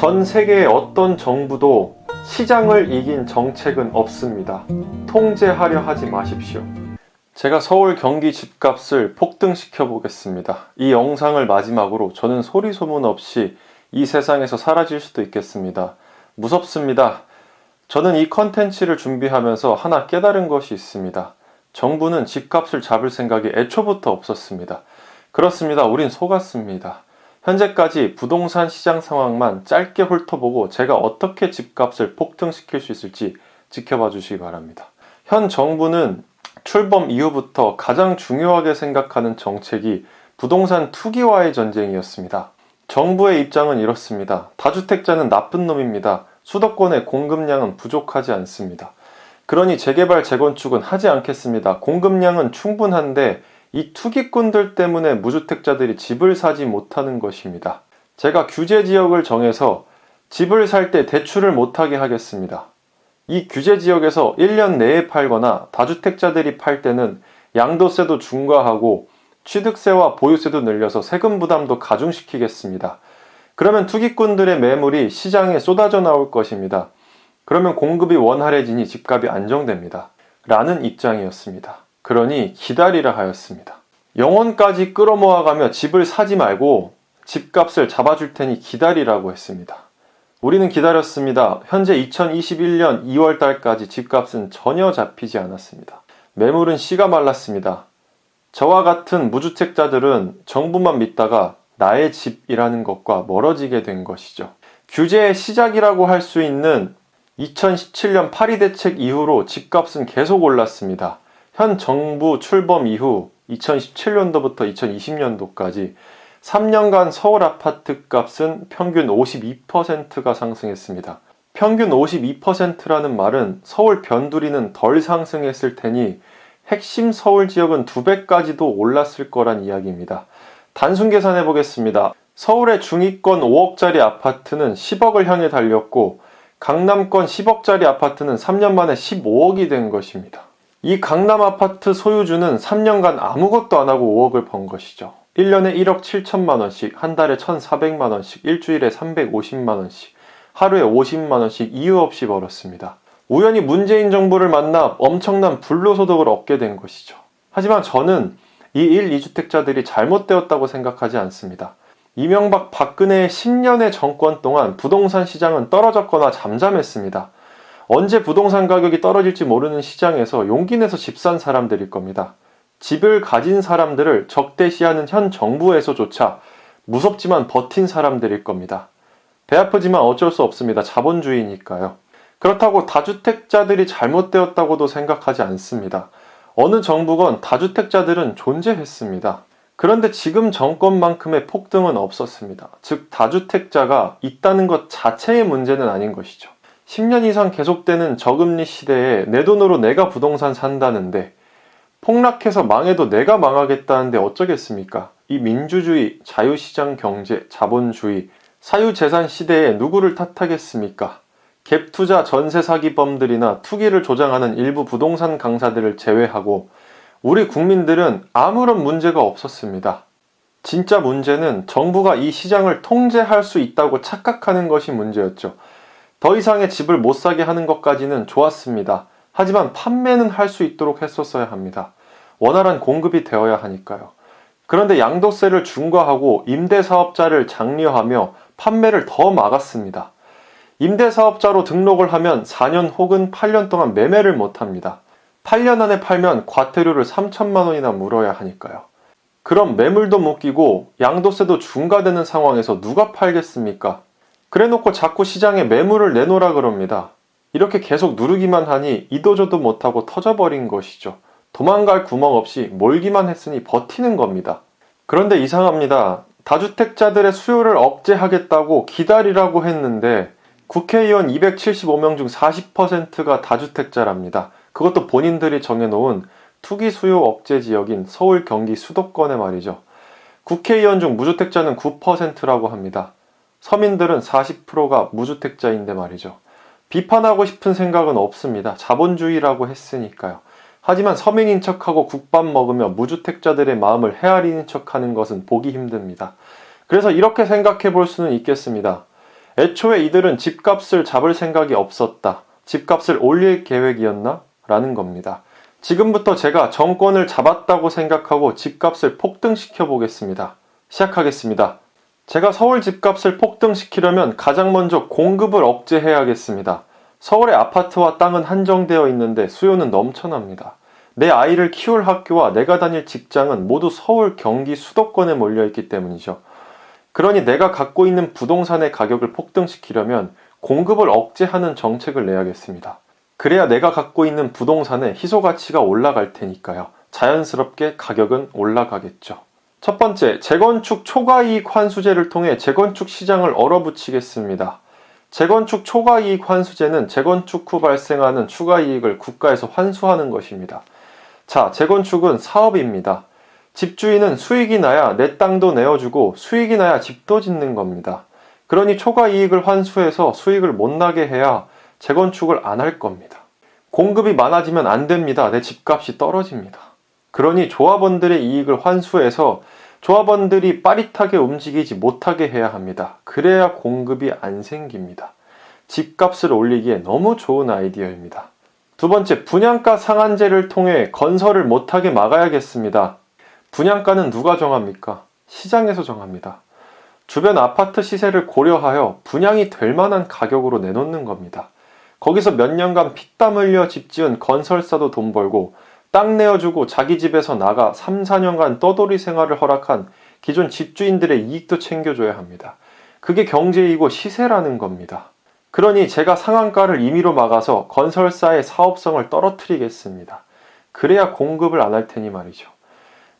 전 세계의 어떤 정부도 시장을 이긴 정책은 없습니다. 통제하려 하지 마십시오. 제가 서울 경기 집값을 폭등시켜 보겠습니다. 이 영상을 마지막으로 저는 소리 소문 없이 이 세상에서 사라질 수도 있겠습니다. 무섭습니다. 저는 이 컨텐츠를 준비하면서 하나 깨달은 것이 있습니다. 정부는 집값을 잡을 생각이 애초부터 없었습니다. 그렇습니다. 우린 속았습니다. 현재까지 부동산 시장 상황만 짧게 훑어보고 제가 어떻게 집값을 폭등시킬 수 있을지 지켜봐 주시기 바랍니다. 현 정부는 출범 이후부터 가장 중요하게 생각하는 정책이 부동산 투기와의 전쟁이었습니다. 정부의 입장은 이렇습니다. 다주택자는 나쁜 놈입니다. 수도권의 공급량은 부족하지 않습니다. 그러니 재개발, 재건축은 하지 않겠습니다. 공급량은 충분한데 이 투기꾼들 때문에 무주택자들이 집을 사지 못하는 것입니다. 제가 규제 지역을 정해서 집을 살 때 대출을 못하게 하겠습니다. 이 규제 지역에서 1년 내에 팔거나 다주택자들이 팔 때는 양도세도 중과하고 취득세와 보유세도 늘려서 세금 부담도 가중시키겠습니다. 그러면 투기꾼들의 매물이 시장에 쏟아져 나올 것입니다. 그러면 공급이 원활해지니 집값이 안정됩니다. 라는 입장이었습니다. 그러니 기다리라 하였습니다. 영혼까지 끌어모아가며 집을 사지 말고 집값을 잡아줄 테니 기다리라고 했습니다. 우리는 기다렸습니다. 현재 2021년 2월 달까지 집값은 전혀 잡히지 않았습니다. 매물은 씨가 말랐습니다. 저와 같은 무주택자들은 정부만 믿다가 나의 집이라는 것과 멀어지게 된 것이죠. 규제의 시작이라고 할 수 있는 2017년 파리 대책 이후로 집값은 계속 올랐습니다. 현 정부 출범 이후 2017년도부터 2020년도까지 3년간 서울 아파트 값은 평균 52%가 상승했습니다. 평균 52%라는 말은 서울 변두리는 덜 상승했을 테니 핵심 서울 지역은 2배까지도 올랐을 거란 이야기입니다. 단순 계산해 보겠습니다. 서울의 중위권 5억짜리 아파트는 10억을 향해 달렸고 강남권 10억짜리 아파트는 3년 만에 15억이 된 것입니다. 이 강남 아파트 소유주는 3년간 아무것도 안 하고 5억을 번 것이죠. 1년에 1억 7천만 원씩, 한 달에 1,400만 원씩, 일주일에 350만 원씩, 하루에 50만 원씩 이유 없이 벌었습니다. 우연히 문재인 정부를 만나 엄청난 불로소득을 얻게 된 것이죠. 하지만 저는 이 1, 2주택자들이 잘못되었다고 생각하지 않습니다. 이명박 박근혜의 10년의 정권 동안 부동산 시장은 떨어졌거나 잠잠했습니다. 언제 부동산 가격이 떨어질지 모르는 시장에서 용기 내서 집 산 사람들일 겁니다. 집을 가진 사람들을 적대시하는 현 정부에서조차 무섭지만 버틴 사람들일 겁니다. 배 아프지만 어쩔 수 없습니다. 자본주의니까요. 그렇다고 다주택자들이 잘못되었다고도 생각하지 않습니다. 어느 정부건 다주택자들은 존재했습니다. 그런데 지금 정권만큼의 폭등은 없었습니다. 즉 다주택자가 있다는 것 자체의 문제는 아닌 것이죠. 10년 이상 계속되는 저금리 시대에 내 돈으로 내가 부동산 산다는데 폭락해서 망해도 내가 망하겠다는데 어쩌겠습니까? 이 민주주의, 자유시장 경제, 자본주의, 사유재산 시대에 누구를 탓하겠습니까? 갭투자 전세 사기범들이나 투기를 조장하는 일부 부동산 강사들을 제외하고 우리 국민들은 아무런 문제가 없었습니다. 진짜 문제는 정부가 이 시장을 통제할 수 있다고 착각하는 것이 문제였죠. 더 이상의 집을 못 사게 하는 것까지는 좋았습니다. 하지만 판매는 할 수 있도록 했었어야 합니다. 원활한 공급이 되어야 하니까요. 그런데 양도세를 중과하고 임대사업자를 장려하며 판매를 더 막았습니다. 임대사업자로 등록을 하면 4년 혹은 8년 동안 매매를 못합니다. 8년 안에 팔면 과태료를 3천만 원이나 물어야 하니까요. 그럼 매물도 못 끼고 양도세도 중과되는 상황에서 누가 팔겠습니까? 그래놓고 자꾸 시장에 매물을 내놓으라 그럽니다. 이렇게 계속 누르기만 하니 이도저도 못하고 터져버린 것이죠. 도망갈 구멍 없이 몰기만 했으니 버티는 겁니다. 그런데 이상합니다. 다주택자들의 수요를 억제하겠다고 기다리라고 했는데 국회의원 275명 중 40%가 다주택자랍니다. 그것도 본인들이 정해놓은 투기 수요 억제 지역인 서울, 경기, 수도권에 말이죠. 국회의원 중 무주택자는 9%라고 합니다. 서민들은 40%가 무주택자인데 말이죠. 비판하고 싶은 생각은 없습니다. 자본주의라고 했으니까요. 하지만 서민인 척하고 국밥 먹으며 무주택자들의 마음을 헤아리는 척하는 것은 보기 힘듭니다. 그래서 이렇게 생각해 볼 수는 있겠습니다. 애초에 이들은 집값을 잡을 생각이 없었다. 집값을 올릴 계획이었나? 라는 겁니다. 지금부터 제가 정권을 잡았다고 생각하고 집값을 폭등시켜 보겠습니다. 시작하겠습니다. 제가 서울 집값을 폭등시키려면 가장 먼저 공급을 억제해야겠습니다. 서울의 아파트와 땅은 한정되어 있는데 수요는 넘쳐납니다. 내 아이를 키울 학교와 내가 다닐 직장은 모두 서울, 경기, 수도권에 몰려있기 때문이죠. 그러니 내가 갖고 있는 부동산의 가격을 폭등시키려면 공급을 억제하는 정책을 내야겠습니다. 그래야 내가 갖고 있는 부동산의 희소가치가 올라갈 테니까요. 자연스럽게 가격은 올라가겠죠. 첫 번째, 재건축 초과이익 환수제를 통해 재건축 시장을 얼어붙이겠습니다. 재건축 초과이익 환수제는 재건축 후 발생하는 추가이익을 국가에서 환수하는 것입니다. 자, 재건축은 사업입니다. 집주인은 수익이 나야 내 땅도 내어주고 수익이 나야 집도 짓는 겁니다. 그러니 초과이익을 환수해서 수익을 못 나게 해야 재건축을 안 할 겁니다. 공급이 많아지면 안 됩니다. 내 집값이 떨어집니다. 그러니 조합원들의 이익을 환수해서 조합원들이 빠릿하게 움직이지 못하게 해야 합니다. 그래야 공급이 안 생깁니다. 집값을 올리기에 너무 좋은 아이디어입니다. 두 번째, 분양가 상한제를 통해 건설을 못하게 막아야겠습니다. 분양가는 누가 정합니까? 시장에서 정합니다. 주변 아파트 시세를 고려하여 분양이 될 만한 가격으로 내놓는 겁니다. 거기서 몇 년간 피땀 흘려 집 지은 건설사도 돈 벌고 땅 내어주고 자기 집에서 나가 3, 4년간 떠돌이 생활을 허락한 기존 집주인들의 이익도 챙겨줘야 합니다. 그게 경제이고 시세라는 겁니다. 그러니 제가 상한가를 임의로 막아서 건설사의 사업성을 떨어뜨리겠습니다. 그래야 공급을 안 할 테니 말이죠.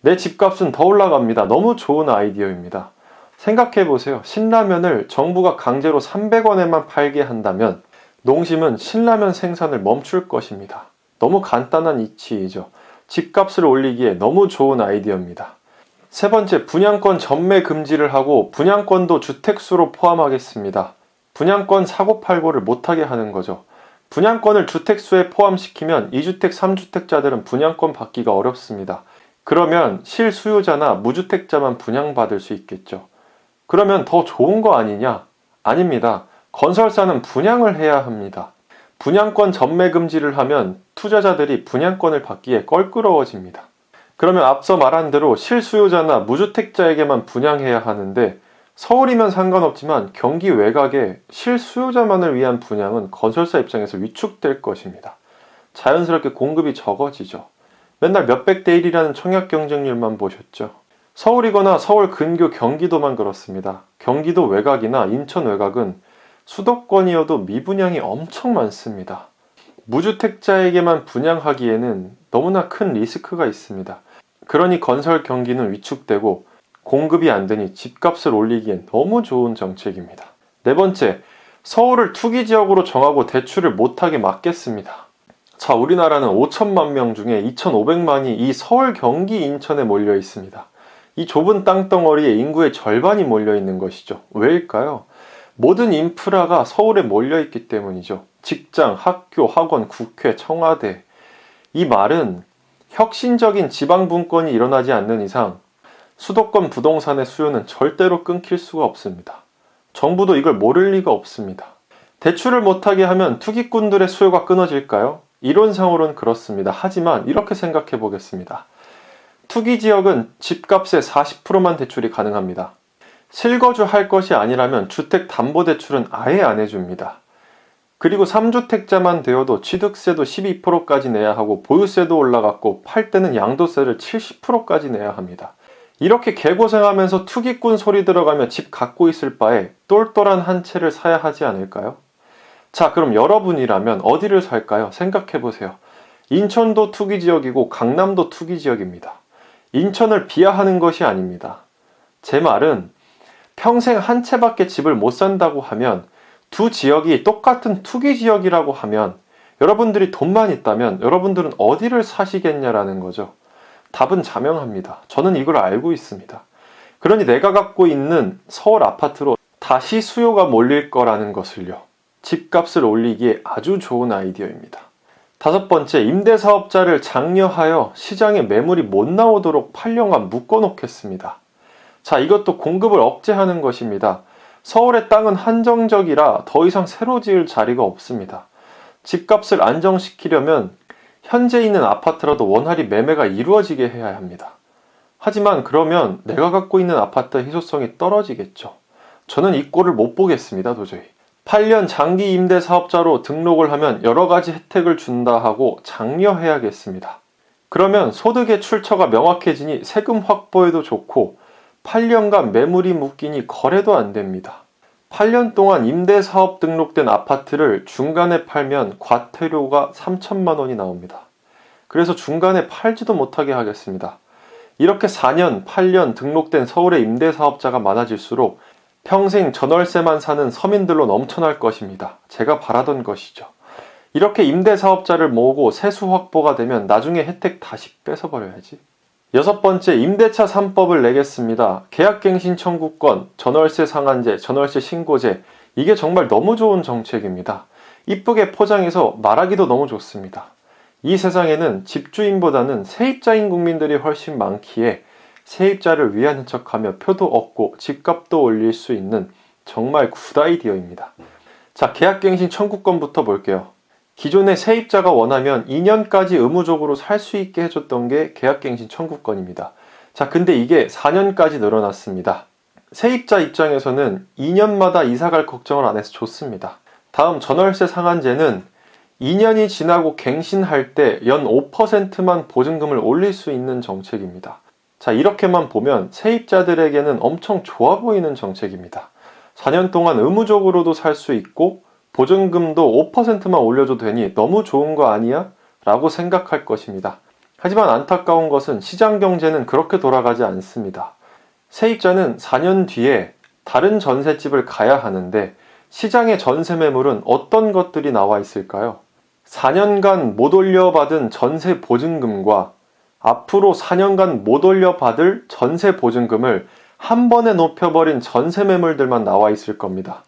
내 집값은 더 올라갑니다. 너무 좋은 아이디어입니다. 생각해보세요. 신라면을 정부가 강제로 300원에만 팔게 한다면 농심은 신라면 생산을 멈출 것입니다. 너무 간단한 이치이죠. 집값을 올리기에 너무 좋은 아이디어입니다. 세 번째, 분양권 전매 금지를 하고 분양권도 주택수로 포함하겠습니다. 분양권 사고팔고를 못하게 하는 거죠. 분양권을 주택수에 포함시키면 2주택, 3주택자들은 분양권 받기가 어렵습니다. 그러면 실수요자나 무주택자만 분양받을 수 있겠죠. 그러면 더 좋은 거 아니냐? 아닙니다. 건설사는 분양을 해야 합니다. 분양권 전매 금지를 하면 투자자들이 분양권을 받기에 껄끄러워집니다. 그러면 앞서 말한 대로 실수요자나 무주택자에게만 분양해야 하는데 서울이면 상관없지만 경기 외곽에 실수요자만을 위한 분양은 건설사 입장에서 위축될 것입니다. 자연스럽게 공급이 적어지죠. 맨날 몇백 대 1이라는 청약 경쟁률만 보셨죠. 서울이거나 서울 근교 경기도만 그렇습니다. 경기도 외곽이나 인천 외곽은 수도권이어도 미분양이 엄청 많습니다. 무주택자에게만 분양하기에는 너무나 큰 리스크가 있습니다. 그러니 건설 경기는 위축되고 공급이 안 되니 집값을 올리기엔 너무 좋은 정책입니다. 네 번째, 서울을 투기 지역으로 정하고 대출을 못하게 막겠습니다. 자, 우리나라는 5천만 명 중에 2,500만이 이 서울, 경기, 인천에 몰려 있습니다. 이 좁은 땅덩어리에 인구의 절반이 몰려 있는 것이죠. 왜일까요? 모든 인프라가 서울에 몰려 있기 때문이죠. 직장, 학교, 학원, 국회, 청와대. 이 말은 혁신적인 지방 분권이 일어나지 않는 이상 수도권 부동산의 수요는 절대로 끊길 수가 없습니다. 정부도 이걸 모를 리가 없습니다. 대출을 못하게 하면 투기꾼들의 수요가 끊어질까요? 이론상으로는 그렇습니다. 하지만 이렇게 생각해 보겠습니다. 투기 지역은 집값의 40%만 대출이 가능합니다. 실거주 할 것이 아니라면 주택담보대출은 아예 안 해줍니다. 그리고 3주택자만 되어도 취득세도 12%까지 내야 하고 보유세도 올라갔고 팔 때는 양도세를 70%까지 내야 합니다. 이렇게 개고생하면서 투기꾼 소리 들어가며 집 갖고 있을 바에 똘똘한 한 채를 사야 하지 않을까요? 자, 그럼 여러분이라면 어디를 살까요? 생각해보세요. 인천도 투기지역이고 강남도 투기지역입니다. 인천을 비하하는 것이 아닙니다. 제 말은 평생 한 채밖에 집을 못 산다고 하면 두 지역이 똑같은 투기지역이라고 하면 여러분들이 돈만 있다면 여러분들은 어디를 사시겠냐라는 거죠. 답은 자명합니다. 저는 이걸 알고 있습니다. 그러니 내가 갖고 있는 서울 아파트로 다시 수요가 몰릴 거라는 것을요. 집값을 올리기에 아주 좋은 아이디어입니다. 다섯 번째, 임대사업자를 장려하여 시장에 매물이 못 나오도록 8년간 묶어놓겠습니다. 자, 이것도 공급을 억제하는 것입니다. 서울의 땅은 한정적이라 더 이상 새로 지을 자리가 없습니다. 집값을 안정시키려면 현재 있는 아파트라도 원활히 매매가 이루어지게 해야 합니다. 하지만 그러면 내가 갖고 있는 아파트의 희소성이 떨어지겠죠. 저는 이 꼴을 못 보겠습니다, 도저히. 8년 장기 임대 사업자로 등록을 하면 여러 가지 혜택을 준다 하고 장려해야겠습니다. 그러면 소득의 출처가 명확해지니 세금 확보에도 좋고 8년간 매물이 묶이니 거래도 안 됩니다. 8년 동안 임대사업 등록된 아파트를 중간에 팔면 과태료가 3천만 원이 나옵니다. 그래서 중간에 팔지도 못하게 하겠습니다. 이렇게 4년, 8년 등록된 서울의 임대사업자가 많아질수록 평생 전월세만 사는 서민들로 넘쳐날 것입니다. 제가 바라던 것이죠. 이렇게 임대사업자를 모으고 세수 확보가 되면 나중에 혜택 다시 뺏어버려야지. 6번째, 임대차 3법을 내겠습니다. 계약갱신 청구권, 전월세 상한제, 전월세 신고제, 이게 정말 너무 좋은 정책입니다. 이쁘게 포장해서 말하기도 너무 좋습니다. 이 세상에는 집주인보다는 세입자인 국민들이 훨씬 많기에 세입자를 위하는 척하며 표도 얻고 집값도 올릴 수 있는 정말 굿 아이디어입니다. 자, 계약갱신 청구권부터 볼게요. 기존의 세입자가 원하면 2년까지 의무적으로 살 수 있게 해줬던 게 계약갱신 청구권입니다. 자, 근데 이게 4년까지 늘어났습니다. 세입자 입장에서는 2년마다 이사갈 걱정을 안 해서 좋습니다. 다음 전월세 상한제는 2년이 지나고 갱신할 때 연 5%만 보증금을 올릴 수 있는 정책입니다. 자, 이렇게만 보면 세입자들에게는 엄청 좋아 보이는 정책입니다. 4년 동안 의무적으로도 살 수 있고 보증금도 5%만 올려줘도 되니 너무 좋은 거 아니야? 라고 생각할 것입니다. 하지만 안타까운 것은 시장 경제는 그렇게 돌아가지 않습니다. 세입자는 4년 뒤에 다른 전셋집을 가야 하는데 시장의 전세 매물은 어떤 것들이 나와 있을까요? 4년간 못 올려받은 전세 보증금과 앞으로 4년간 못 올려받을 전세 보증금을 한 번에 높여버린 전세 매물들만 나와 있을 겁니다.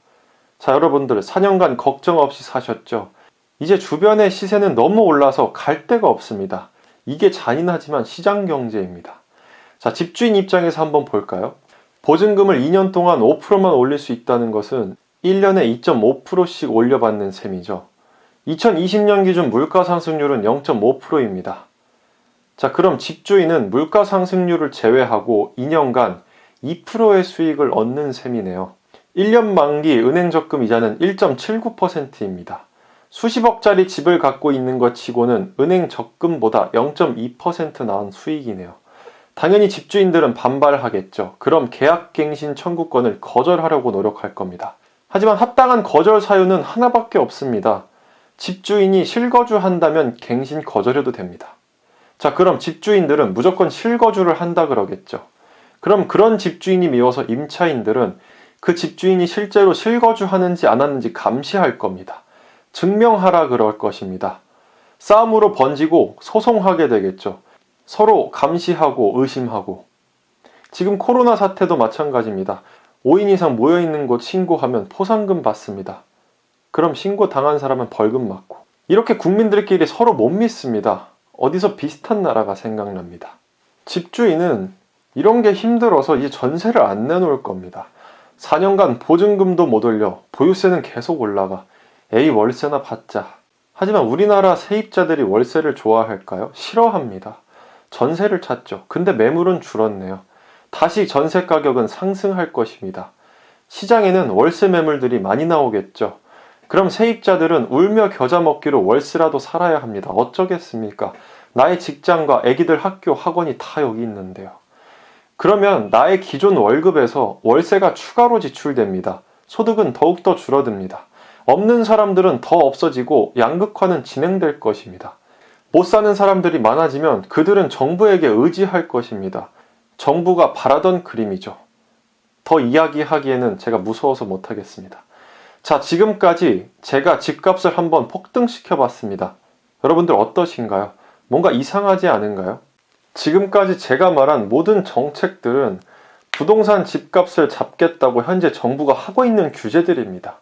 자, 여러분들 4년간 걱정 없이 사셨죠? 이제 주변의 시세는 너무 올라서 갈 데가 없습니다. 이게 잔인하지만 시장 경제입니다. 자, 집주인 입장에서 한번 볼까요? 보증금을 2년 동안 5%만 올릴 수 있다는 것은 1년에 2.5%씩 올려받는 셈이죠. 2020년 기준 물가 상승률은 0.5%입니다. 자, 그럼 집주인은 물가 상승률을 제외하고 2년간 2%의 수익을 얻는 셈이네요. 1년 만기 은행 적금 이자는 1.79%입니다. 수십억짜리 집을 갖고 있는 것 치고는 은행 적금보다 0.2% 나은 수익이네요. 당연히 집주인들은 반발하겠죠. 그럼 계약갱신 청구권을 거절하려고 노력할 겁니다. 하지만 합당한 거절 사유는 하나밖에 없습니다. 집주인이 실거주한다면 갱신 거절해도 됩니다. 자, 그럼 집주인들은 무조건 실거주를 한다 그러겠죠. 그럼 그런 집주인이 미워서 임차인들은 그 집주인이 실제로 실거주하는지 안 하는지 감시할 겁니다. 증명하라 그럴 것입니다. 싸움으로 번지고 소송하게 되겠죠. 서로 감시하고 의심하고. 지금 코로나 사태도 마찬가지입니다. 5인 이상 모여있는 곳 신고하면 포상금 받습니다. 그럼 신고 당한 사람은 벌금 맞고. 이렇게 국민들끼리 서로 못 믿습니다. 어디서 비슷한 나라가 생각납니다. 집주인은 이런 게 힘들어서 이제 전세를 안 내놓을 겁니다. 4년간 보증금도 못 올려, 보유세는 계속 올라가. 에이, 월세나 받자. 하지만 우리나라 세입자들이 월세를 좋아할까요? 싫어합니다. 전세를 찾죠. 근데 매물은 줄었네요. 다시 전세 가격은 상승할 것입니다. 시장에는 월세 매물들이 많이 나오겠죠. 그럼 세입자들은 울며 겨자 먹기로 월세라도 살아야 합니다. 어쩌겠습니까? 나의 직장과 아기들 학교, 학원이 다 여기 있는데요. 그러면 나의 기존 월급에서 월세가 추가로 지출됩니다. 소득은 더욱더 줄어듭니다. 없는 사람들은 더 없어지고 양극화는 진행될 것입니다. 못 사는 사람들이 많아지면 그들은 정부에게 의지할 것입니다. 정부가 바라던 그림이죠. 더 이야기하기에는 제가 무서워서 못하겠습니다. 자, 지금까지 제가 집값을 한번 폭등시켜 봤습니다. 여러분들 어떠신가요? 뭔가 이상하지 않은가요? 지금까지 제가 말한 모든 정책들은 부동산 집값을 잡겠다고 현재 정부가 하고 있는 규제들입니다.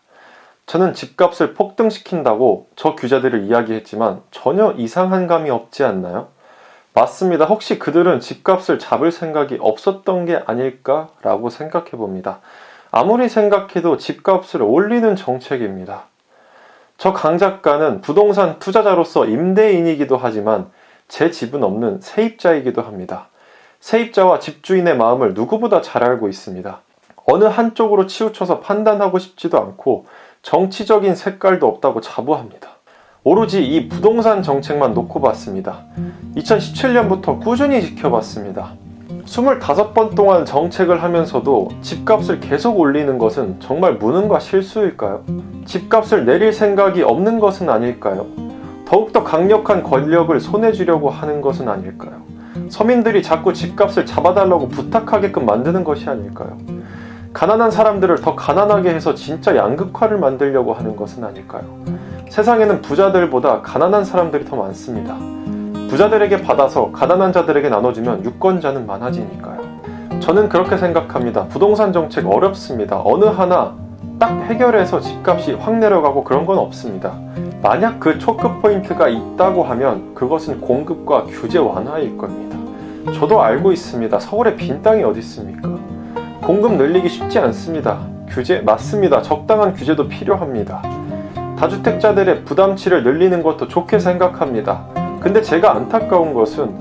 저는 집값을 폭등시킨다고 저 규제들을 이야기했지만 전혀 이상한 감이 없지 않나요? 맞습니다. 혹시 그들은 집값을 잡을 생각이 없었던 게 아닐까라고 생각해 봅니다. 아무리 생각해도 집값을 올리는 정책입니다. 저 강 작가는 부동산 투자자로서 임대인이기도 하지만 제 집은 없는 세입자이기도 합니다. 세입자와 집주인의 마음을 누구보다 잘 알고 있습니다. 어느 한쪽으로 치우쳐서 판단하고 싶지도 않고 정치적인 색깔도 없다고 자부합니다. 오로지 이 부동산 정책만 놓고 봤습니다. 2017년부터 꾸준히 지켜봤습니다. 25번 동안 정책을 하면서도 집값을 계속 올리는 것은 정말 무능과 실수일까요? 집값을 내릴 생각이 없는 것은 아닐까요? 더욱더 강력한 권력을 손에 쥐려고 하는 것은 아닐까요? 서민들이 자꾸 집값을 잡아달라고 부탁하게끔 만드는 것이 아닐까요? 가난한 사람들을 더 가난하게 해서 진짜 양극화를 만들려고 하는 것은 아닐까요? 세상에는 부자들보다 가난한 사람들이 더 많습니다. 부자들에게 받아서 가난한 자들에게 나눠주면 유권자는 많아지니까요. 저는 그렇게 생각합니다. 부동산 정책 어렵습니다. 어느 하나 딱 해결해서 집값이 확 내려가고 그런 건 없습니다. 만약 그 초크 포인트가 있다고 하면 그것은 공급과 규제 완화일 겁니다. 저도 알고 있습니다. 서울에 빈 땅이 어디 있습니까? 공급 늘리기 쉽지 않습니다. 규제 맞습니다. 적당한 규제도 필요합니다. 다주택자들의 부담치를 늘리는 것도 좋게 생각합니다. 근데 제가 안타까운 것은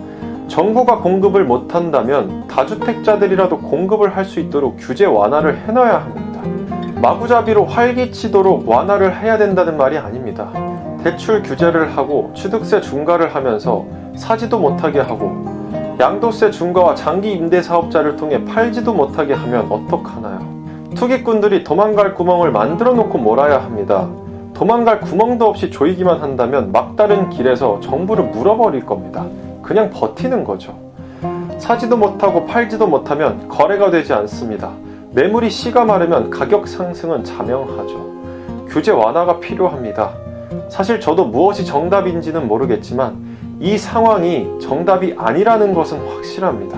정부가 공급을 못한다면 다주택자들이라도 공급을 할 수 있도록 규제 완화를 해놔야 합니다. 마구잡이로 활기치도록 완화를 해야 된다는 말이 아닙니다. 대출 규제를 하고 취득세 중과를 하면서 사지도 못하게 하고 양도세 중과와 장기 임대 사업자를 통해 팔지도 못하게 하면 어떡하나요? 투기꾼들이 도망갈 구멍을 만들어 놓고 몰아야 합니다. 도망갈 구멍도 없이 조이기만 한다면 막다른 길에서 정부를 물어버릴 겁니다. 그냥 버티는 거죠. 사지도 못하고 팔지도 못하면 거래가 되지 않습니다. 매물이 씨가 마르면 가격 상승은 자명하죠. 규제 완화가 필요합니다. 사실 저도 무엇이 정답인지는 모르겠지만 이 상황이 정답이 아니라는 것은 확실합니다.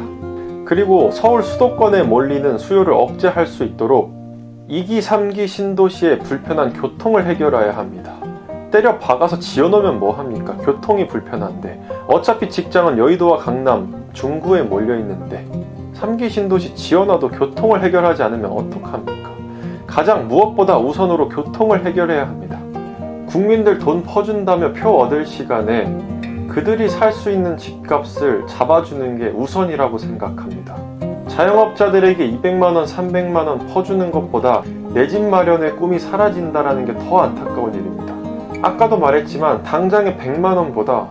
그리고 서울 수도권에 몰리는 수요를 억제할 수 있도록 2기, 3기 신도시의 불편한 교통을 해결해야 합니다. 때려 박아서 지어놓으면 뭐합니까? 교통이 불편한데 어차피 직장은 여의도와 강남, 중구에 몰려있는데 3기 신도시 지어놔도 교통을 해결하지 않으면 어떡합니까? 가장 무엇보다 우선으로 교통을 해결해야 합니다. 국민들 돈 퍼준다며 표 얻을 시간에 그들이 살 수 있는 집값을 잡아주는 게 우선이라고 생각합니다. 자영업자들에게 200만원, 300만원 퍼주는 것보다 내 집 마련의 꿈이 사라진다는 게 더 안타까운 일입니다. 아까도 말했지만 당장의 100만원보다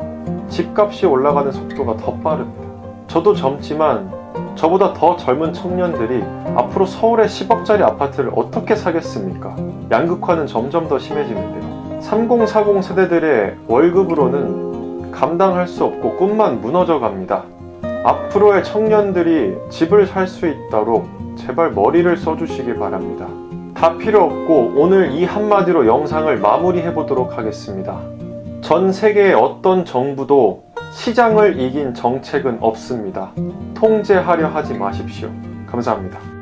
집값이 올라가는 속도가 더 빠릅니다. 저도 젊지만 저보다 더 젊은 청년들이 앞으로 서울의 10억짜리 아파트를 어떻게 사겠습니까? 양극화는 점점 더 심해지는데요. 3040 세대들의 월급으로는 감당할 수 없고 꿈만 무너져 갑니다. 앞으로의 청년들이 집을 살 수 있도록 제발 머리를 써주시길 바랍니다. 다 필요 없고 오늘 이 한마디로 영상을 마무리해 보도록 하겠습니다. 전 세계의 어떤 정부도 시장을 이긴 정책은 없습니다. 통제하려 하지 마십시오. 감사합니다.